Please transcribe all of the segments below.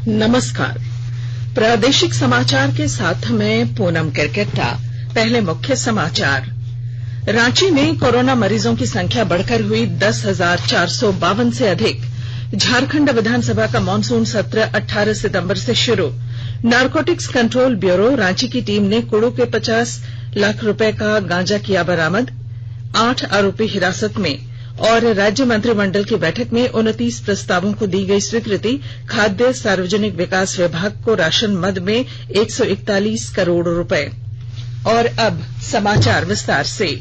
नमस्कार। प्रादेशिक समाचार के साथ मैं पूनम केरकेट्टा। पहले मुख्य समाचार। रांची में कोरोना मरीजों की संख्या बढ़कर हुई 10,452 से अधिक। झारखंड विधानसभा का मॉनसून सत्र 18 सितंबर से शुरू। नारकोटिक्स कंट्रोल ब्यूरो रांची की टीम ने कुड़ू के 50 लाख रुपए का गांजा किया बरामद। 8 आरोपी हिरासत में। और राज्य मंत्रिमंडल की बैठक में 29 प्रस्तावों को दी गई स्वीकृति। खाद्य सार्वजनिक विकास विभाग को राशन मद में 141 करोड़ रुपए। और अब समाचार विस्तार से।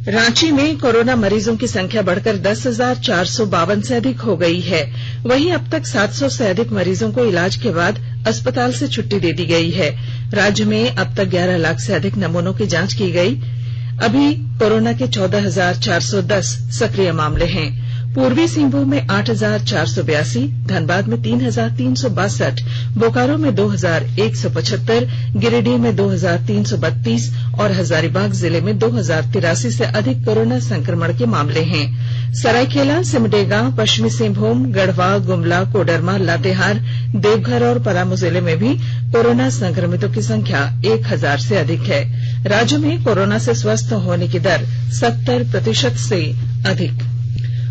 रांची में कोरोना मरीजों की संख्या बढ़कर 10,452 से अधिक हो गई है। वहीं अब तक 700 से अधिक मरीजों को इलाज के बाद अस्पताल से छुट्टी दे दी गई है। राज्य में अब तक 11 लाख से अधिक नमूनों की जांच की गई। अभी कोरोना के 14,410 सक्रिय मामले हैं। पूर्वी सिंहभूम में 8,482, धनबाद में 3,362, बोकारो में 2,175, गिरिडीह में 2,332 और हजारीबाग जिले में 2,083 से अधिक कोरोना संक्रमण के मामले हैं। सरायकेला, सिमडेगा, पश्चिमी सिंहभूम, गढ़वा, गुमला, कोडरमा, लातेहार, देवघर और पलामू जिले में भी कोरोना संक्रमितों की संख्या 1,000 से अधिक है। राज्य में कोरोना से स्वस्थ होने की दर 70% से अधिक।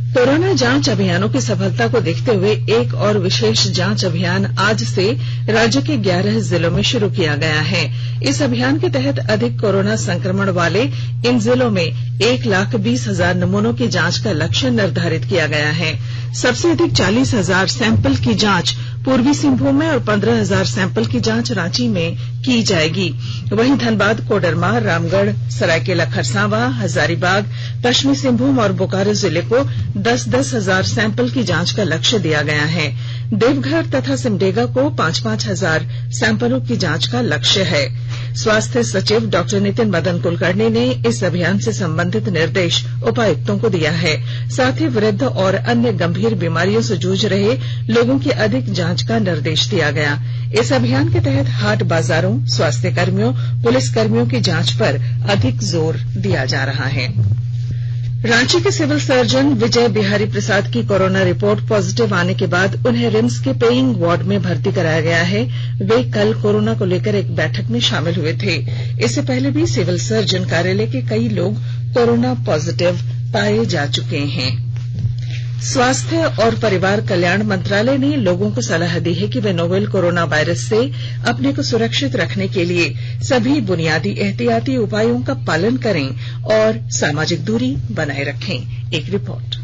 कोरोना जांच अभियानों की सफलता को देखते हुए एक और विशेष जांच अभियान आज से राज्य के 11 जिलों में शुरू किया गया है। इस अभियान के तहत अधिक कोरोना संक्रमण वाले इन जिलों में 1,20,000 नमूनों की जांच का लक्ष्य निर्धारित किया गया है। सबसे अधिक 40,000 सैंपल की जांच पूर्वी सिंहभूम में और 15,000 सैंपल की जांच रांची में की जाएगी। वहीं धनबाद, कोडरमा, रामगढ़, सरायकेला खरसावां, हजारीबाग, पश्चिमी सिंहभूम और बोकारो जिले को 10-10 हजार सैंपल की जांच का लक्ष्य दिया गया है। देवघर तथा सिमडेगा को 5-5 हजार सैंपलों की जांच का लक्ष्य है। स्वास्थ्य सचिव डॉक्टर नितिन मदन कुलकर्णी ने इस अभियान से संबंधित निर्देश उपायुक्तों को दिया है। साथ ही वृद्ध और अन्य गंभीर बीमारियों से जूझ रहे लोगों की अधिक जांच का निर्देश दिया गया। इस अभियान के तहत हाट बाजारों, स्वास्थ्य कर्मियों, पुलिस कर्मियों की जांच पर अधिक जोर दिया जा रहा है। रांची के सिविल सर्जन विजय बिहारी प्रसाद की कोरोना रिपोर्ट पॉजिटिव आने के बाद उन्हें रिम्स के पेइंग वार्ड में भर्ती कराया गया है। वे कल कोरोना को लेकर एक बैठक में शामिल हुए थे। इससे पहले भी सिविल सर्जन कार्यालय के कई लोग कोरोना पॉजिटिव पाए जा चुके हैं। स्वास्थ्य और परिवार कल्याण मंत्रालय ने लोगों को सलाह दी है कि वे नोवेल कोरोना वायरस से अपने को सुरक्षित रखने के लिए सभी बुनियादी एहतियाती उपायों का पालन करें और सामाजिक दूरी बनाए रखें। एक रिपोर्ट।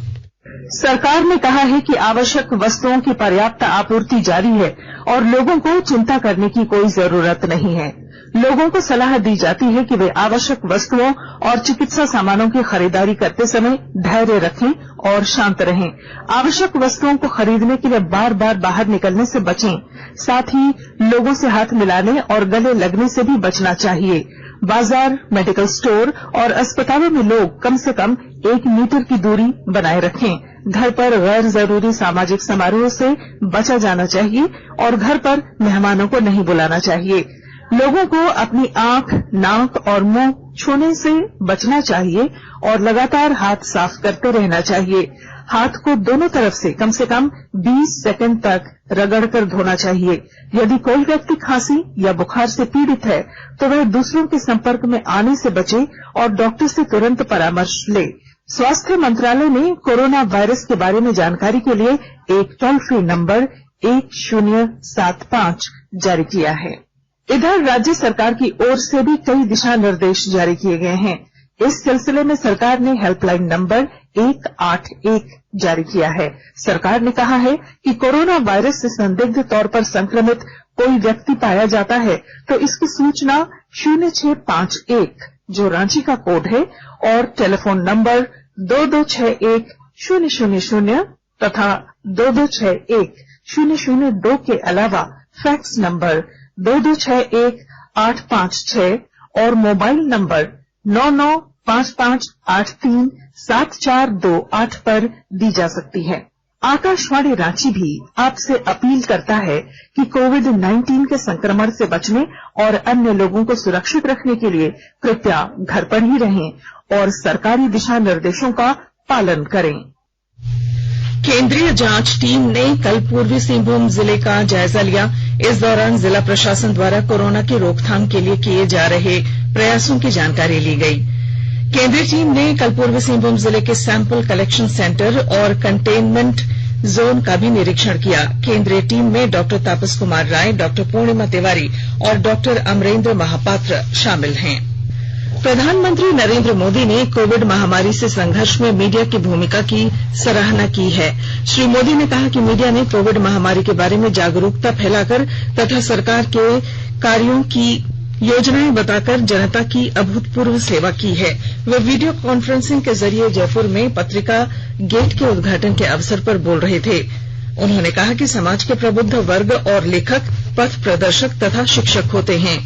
सरकार ने कहा है कि आवश्यक वस्तुओं की पर्याप्त आपूर्ति जारी है और लोगों को चिंता करने की कोई जरूरत नहीं है। लोगों को सलाह दी जाती है कि वे आवश्यक वस्तुओं और चिकित्सा सामानों की खरीदारी करते समय धैर्य रखें और शांत रहें। आवश्यक वस्तुओं को खरीदने के लिए बार बार बाहर निकलने से बचें। साथ ही लोगों से हाथ मिलाने और गले लगने से भी बचना चाहिए। बाजार, मेडिकल स्टोर और अस्पतालों में लोग कम से कम 1 मीटर की दूरी बनाए रखें। घर पर गैर जरूरी सामाजिक समारोह से बचा जाना चाहिए और घर पर मेहमानों को नहीं बुलाना चाहिए। लोगों को अपनी आंख, नाक और मुंह छूने से बचना चाहिए और लगातार हाथ साफ करते रहना चाहिए। हाथ को दोनों तरफ से कम 20 सेकंड तक रगड़कर धोना चाहिए। यदि कोई व्यक्ति खांसी या बुखार से पीड़ित है तो वह दूसरों के संपर्क में आने से बचे और डॉक्टर से तुरंत परामर्श ले। स्वास्थ्य मंत्रालय ने कोरोना वायरस के बारे में जानकारी के लिए एक टोल फ्री नंबर 1075 जारी किया है। इधर राज्य सरकार की ओर से भी कई दिशा निर्देश जारी किए गए हैं। इस सिलसिले में सरकार ने हेल्पलाइन नंबर 181 जारी किया है। सरकार ने कहा है कि कोरोना वायरस से संदिग्ध तौर पर संक्रमित कोई व्यक्ति पाया जाता है तो इसकी सूचना 0651 जो रांची का कोड है और टेलीफोन नंबर 2261-000 तथा 2261-002 के अलावा फैक्स नंबर 2261-856 और मोबाइल नंबर 9955837428 पर दी जा सकती है। आकाशवाणी रांची भी आपसे अपील करता है कि कोविड-19 के संक्रमण से बचने और अन्य लोगों को सुरक्षित रखने के लिए कृपया घर पर ही रहें और सरकारी दिशा निर्देशों का पालन करें। केंद्रीय जांच टीम ने कल पूर्वी सिंहभूम जिले का जायजा लिया। इस दौरान जिला प्रशासन द्वारा कोरोना की रोकथाम के लिए किए जा रहे प्रयासों की जानकारी ली गई। केंद्रीय टीम ने कल पूर्वी सिंहभूम जिले के सैंपल कलेक्शन सेंटर और कंटेनमेंट जोन का भी निरीक्षण किया। केंद्रीय टीम में डॉक्टर तापस कुमार राय, डॉक्टर पूर्णिमा तिवारी और डॉक्टर अमरेंद्र महापात्र शामिल हैं। प्रधानमंत्री नरेंद्र मोदी ने कोविड महामारी से संघर्ष में मीडिया की भूमिका की सराहना की है। श्री मोदी ने कहा कि मीडिया ने कोविड महामारी के बारे में जागरूकता फैलाकर तथा सरकार के कार्यों की योजनाएं बताकर जनता की अभूतपूर्व सेवा की है। वे वीडियो कॉन्फ्रेंसिंग के जरिए जयपुर में पत्रिका गेट के उद्घाटन के अवसर पर बोल रहे थे। उन्होंने कहा कि समाज के प्रबुद्ध वर्ग और लेखक पथ प्रदर्शक तथा शिक्षक होते हैं।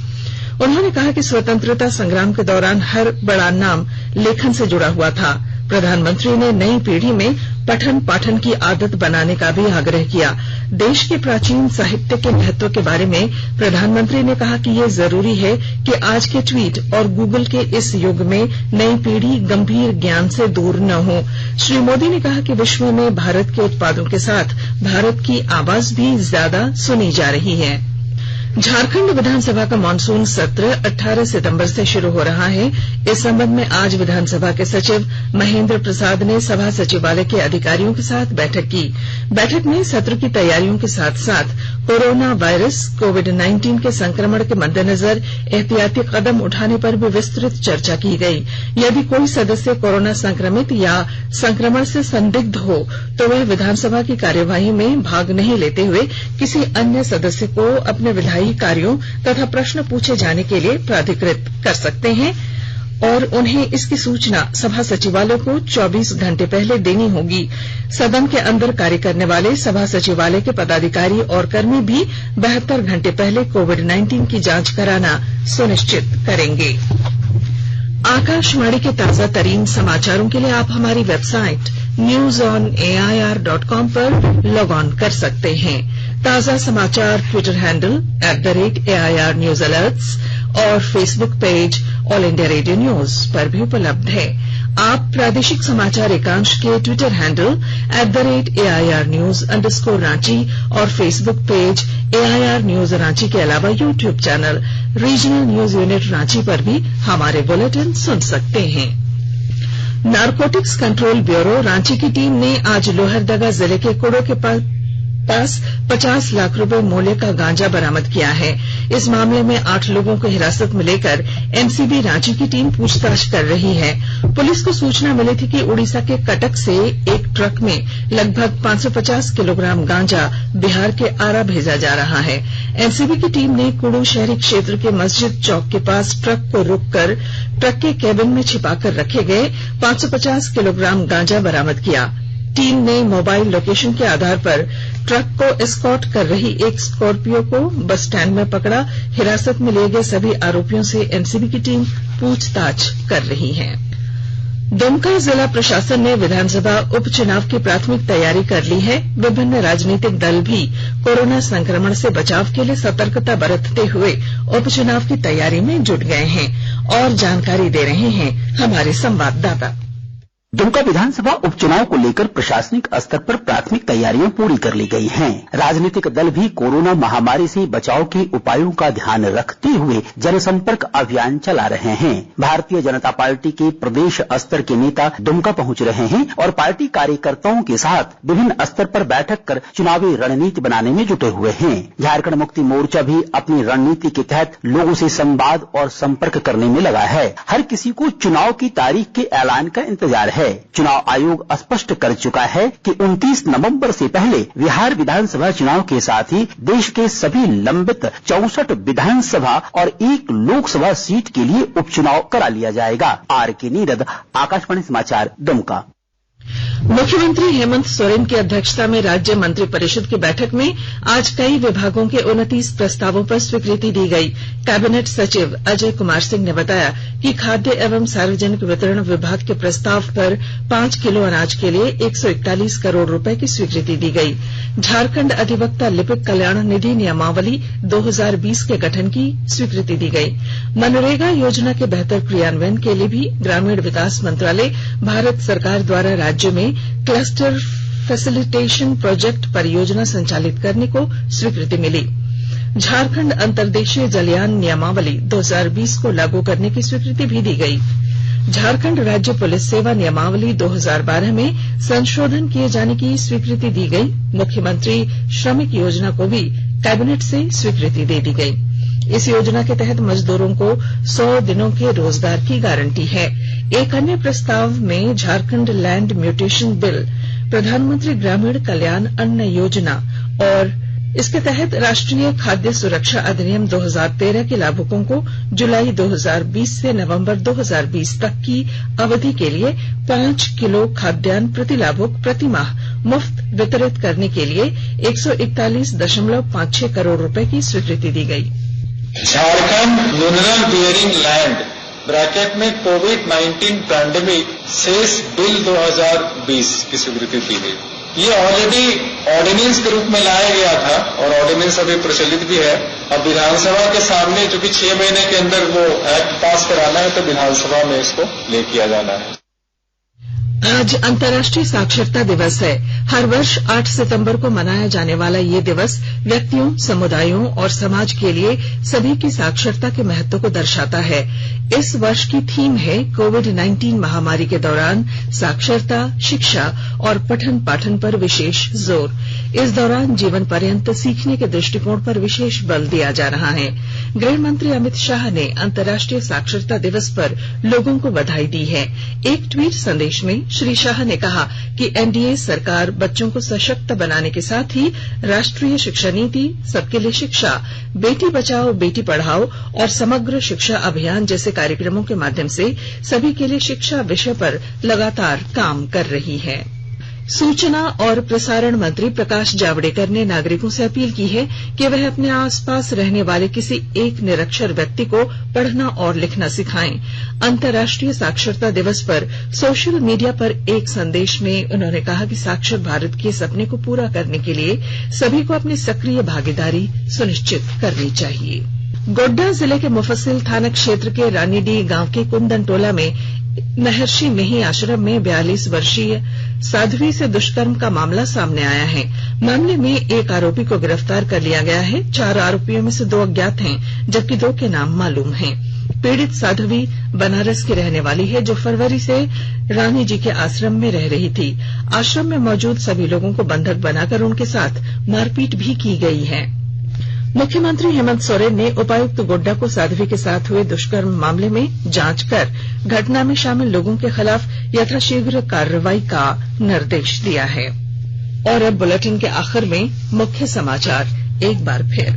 उन्होंने कहा कि स्वतंत्रता संग्राम के दौरान हर बड़ा नाम लेखन से जुड़ा हुआ था। प्रधानमंत्री ने नई पीढ़ी में पठन पाठन की आदत बनाने का भी आग्रह किया। देश के प्राचीन साहित्य के महत्व के बारे में प्रधानमंत्री ने कहा कि ये जरूरी है कि आज के ट्वीट और गूगल के इस युग में नई पीढ़ी गंभीर ज्ञान से दूर न हो। श्री मोदी ने कहा कि विश्व में भारत के उत्पादों के साथ भारत की आवाज भी ज्यादा सुनी जा रही है। झारखंड विधानसभा का मानसून सत्र 18 सितंबर से शुरू हो रहा है। इस संबंध में आज विधानसभा के सचिव महेंद्र प्रसाद ने सभा सचिवालय के अधिकारियों के साथ बैठक की। बैठक में सत्र की तैयारियों के साथ साथ कोरोना वायरस कोविड-19 के संक्रमण के मद्देनजर एहतियाती कदम उठाने पर भी विस्तृत चर्चा की गई। यदि कोई सदस्य कोरोना संक्रमित या संक्रमण से संदिग्ध हो तो वह विधानसभा की कार्यवाही में भाग नहीं लेते हुए किसी अन्य सदस्य को अपने विधायी कार्यों तथा प्रश्न पूछे जाने के लिए प्राधिकृत कर सकते हैं और उन्हें इसकी सूचना सभा सचिवालय को 24 घंटे पहले देनी होगी। सदन के अंदर कार्य करने वाले सभा सचिवालय के पदाधिकारी और कर्मी भी 72 घंटे पहले कोविड-19 की जांच कराना सुनिश्चित करेंगे। आकाशवाणी के ताजा तरीन समाचारों के लिए आप हमारी वेबसाइट newsonair.com पर लॉग ऑन कर सकते हैं। ताजा समाचार Twitter handle @AIR News Alerts और Facebook page all India radio news पर भी उपलब्ध है। आप प्रादेशिक समाचार एकांश के ट्विटर हैंडल @AIR News_रांची और Facebook page AIR News Ranchi के अलावा YouTube channel regional news unit Ranchi पर भी हमारे बुलेटिन सुन सकते हैं। नारकोटिक्स कंट्रोल ब्यूरो रांची की टीम ने आज लोहरदगा जिले के कुड़ो के पास 50 लाख रुपए मूल्य का गांजा बरामद किया है। इस मामले में 8 लोगों को हिरासत में लेकर एनसीबी रांची की टीम पूछताछ कर रही है। पुलिस को सूचना मिली थी कि उड़ीसा के कटक से एक ट्रक में लगभग 550 किलोग्राम गांजा बिहार के आरा भेजा जा रहा है। एनसीबी की टीम ने कुड़ू शहरी क्षेत्र के मस्जिद चौक के पास ट्रक को रोककर ट्रक के केबिन में छिपाकर रखे गए 550 किलोग्राम गांजा बरामद किया। टीम ने मोबाइल लोकेशन के आधार पर ट्रक को एस्कॉर्ट कर रही एक स्कॉर्पियो को बस स्टैंड में पकड़ा। हिरासत में लिए गए सभी आरोपियों से एनसीबी की टीम पूछताछ कर रही है। दुमका जिला प्रशासन ने विधानसभा उपचुनाव की प्राथमिक तैयारी कर ली है। विभिन्न राजनीतिक दल भी कोरोना संक्रमण से बचाव के लिए सतर्कता बरतते हुए उपचुनाव की तैयारी में जुट गए हैं और जानकारी दे रहे हैं हमारे संवाददाता। दुमका विधानसभा उपचुनाव को लेकर प्रशासनिक स्तर पर प्राथमिक तैयारियां पूरी कर ली गई हैं। राजनीतिक दल भी कोरोना महामारी से बचाव के उपायों का ध्यान रखते हुए जनसंपर्क अभियान चला रहे हैं। भारतीय जनता पार्टी के प्रदेश स्तर के नेता दुमका पहुंच रहे हैं और पार्टी कार्यकर्ताओं के साथ विभिन्न स्तर पर बैठक कर चुनावी रणनीति बनाने में जुटे हुए हैं। झारखंड मुक्ति मोर्चा भी अपनी रणनीति के तहत लोगों से संवाद और संपर्क करने में लगा है। हर किसी को चुनाव की तारीख के ऐलान का इंतजार है। चुनाव आयोग स्पष्ट कर चुका है कि 29 नवंबर से पहले बिहार विधानसभा चुनाव के साथ ही देश के सभी लंबित 64 विधानसभा और 1 लोकसभा सीट के लिए उपचुनाव करा लिया जाएगा। RK नीरद, आकाशवाणी समाचार, दुमका। मुख्यमंत्री हेमंत सोरेन की अध्यक्षता में राज्य मंत्रिपरिषद की बैठक में आज कई विभागों के 29 प्रस्तावों पर स्वीकृति दी गई। कैबिनेट सचिव अजय कुमार सिंह ने बताया कि खाद्य एवं सार्वजनिक वितरण विभाग के प्रस्ताव पर 5 किलो अनाज के लिए 141 करोड़ रुपए की स्वीकृति दी गई। झारखंड अधिवक्ता लिपिक कल्याण निधि नियमावली 2020 के गठन की स्वीकृति दी गई। मनरेगा योजना के बेहतर क्रियान्वयन के लिए भी ग्रामीण विकास मंत्रालय भारत सरकार द्वारा राज्य में क्लस्टर फैसिलिटेशन प्रोजेक्ट परियोजना संचालित करने को स्वीकृति मिली। झारखंड अंतर्देशीय जलयान नियमावली 2020 को लागू करने की स्वीकृति भी दी गई। झारखंड राज्य पुलिस सेवा नियमावली 2012 में संशोधन किए जाने की स्वीकृति दी गई। मुख्यमंत्री श्रमिक योजना को भी कैबिनेट से स्वीकृति दे दी गई। इस योजना के तहत मजदूरों को 100 दिनों के रोजगार की गारंटी है। एक अन्य प्रस्ताव में झारखंड लैंड म्यूटेशन बिल, प्रधानमंत्री ग्रामीण कल्याण अन्न योजना और इसके तहत राष्ट्रीय खाद्य सुरक्षा अधिनियम 2013 के लाभुकों को जुलाई 2020 से नवंबर 2020 तक की अवधि के लिए 5 किलो खाद्यान्न प्रति लाभुक प्रति माह मुफ्त वितरित करने के लिए 141.56 करोड़ रुपए की स्वीकृति दी गई। Jharkhand mineral bearing land bracket में कोविड-19 पैंडेमिक सेस बिल 2020 की स्वीकृति दी गई। ये ऑलरेडी ऑर्डिनेंस के रूप में लाया गया था और ऑर्डिनेंस अभी प्रचलित भी है। अब विधानसभा के सामने जो कि 6 महीने के अंदर वो एक्ट पास कराना है तो विधानसभा में इसको ले किया जाना है। आज अंतर्राष्ट्रीय साक्षरता दिवस है। हर वर्ष 8 सितंबर को मनाया जाने वाला ये दिवस व्यक्तियों, समुदायों और समाज के लिए सभी की साक्षरता के महत्व को दर्शाता है। इस वर्ष की थीम है कोविड-19 महामारी के दौरान साक्षरता, शिक्षा और पठन पाठन पर विशेष जोर। इस दौरान जीवन पर्यंत सीखने के दृष्टिकोण पर विशेष बल दिया जा रहा है। गृह मंत्री अमित शाह ने अंतर्राष्ट्रीय साक्षरता दिवस पर लोगों को बधाई दी है। एक ट्वीट संदेश में श्री शाह ने कहा कि एनडीए सरकार बच्चों को सशक्त बनाने के साथ ही राष्ट्रीय शिक्षा नीति, सबके लिए शिक्षा, बेटी बचाओ बेटी पढ़ाओ और समग्र शिक्षा अभियान जैसे कार्यक्रमों के माध्यम से सभी के लिए शिक्षा विषय पर लगातार काम कर रही है। सूचना और प्रसारण मंत्री प्रकाश जावड़ेकर ने नागरिकों से अपील की है कि वह अपने आसपास रहने वाले किसी एक निरक्षर व्यक्ति को पढ़ना और लिखना सिखाएं। अंतर्राष्ट्रीय साक्षरता दिवस पर सोशल मीडिया पर एक संदेश में उन्होंने कहा कि साक्षर भारत के सपने को पूरा करने के लिए सभी को अपनी सक्रिय भागीदारी सुनिश्चित करनी चाहिए। गोड्डा जिले के मुफस्सिल थाना क्षेत्र के रानीडीह गांव के कुंदन टोला में महर्षि मेही आश्रम में 42 वर्षीय साध्वी से दुष्कर्म का मामला सामने आया है। मामले में एक आरोपी को गिरफ्तार कर लिया गया है। 4 आरोपियों में से 2 अज्ञात हैं, जबकि 2 के नाम मालूम हैं। पीड़ित साध्वी बनारस की रहने वाली है, जो फरवरी से रानी जी के आश्रम में रह रही थी। आश्रम में मौजूद सभी लोगों को बंधक बनाकर उनके साथ मारपीट भी की गई है। मुख्यमंत्री हेमंत सोरेन ने उपायुक्त गोड्डा को साध्वी के साथ हुए दुष्कर्म मामले में जांच कर घटना में शामिल लोगों के खिलाफ यथाशीघ्र कार्रवाई का निर्देश दिया है। और अब बुलेटिन के आखिर में मुख्य समाचार एक बार फिर।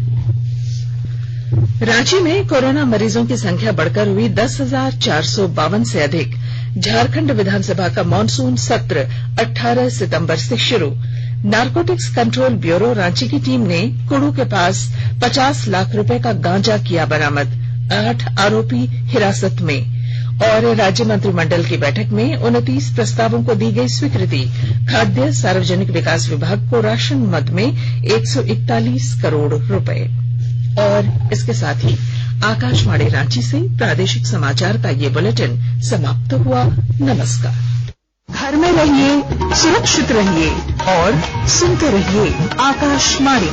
रांची में कोरोना मरीजों की संख्या बढ़कर हुई 10,452 से अधिक। झारखंड विधानसभा का मॉनसून सत्र 18 सितंबर से शुरू। नारकोटिक्स कंट्रोल ब्यूरो रांची की टीम ने कुड़ू के पास 50 लाख रुपए का गांजा किया बरामद। 8 आरोपी हिरासत में। और राज्य मंत्रिमंडल की बैठक में 29 प्रस्तावों को दी गई स्वीकृति। खाद्य सार्वजनिक विकास विभाग को राशन मद में 141 करोड़ रुपए। और इसके साथ ही आकाशवाणी रांची से प्रादेशिक समाचार का ये बुलेटिन समाप्त हुआ। नमस्कार। घर में रहिए, सुरक्षित रहिए और सुनते रहिए आकाशवाणी।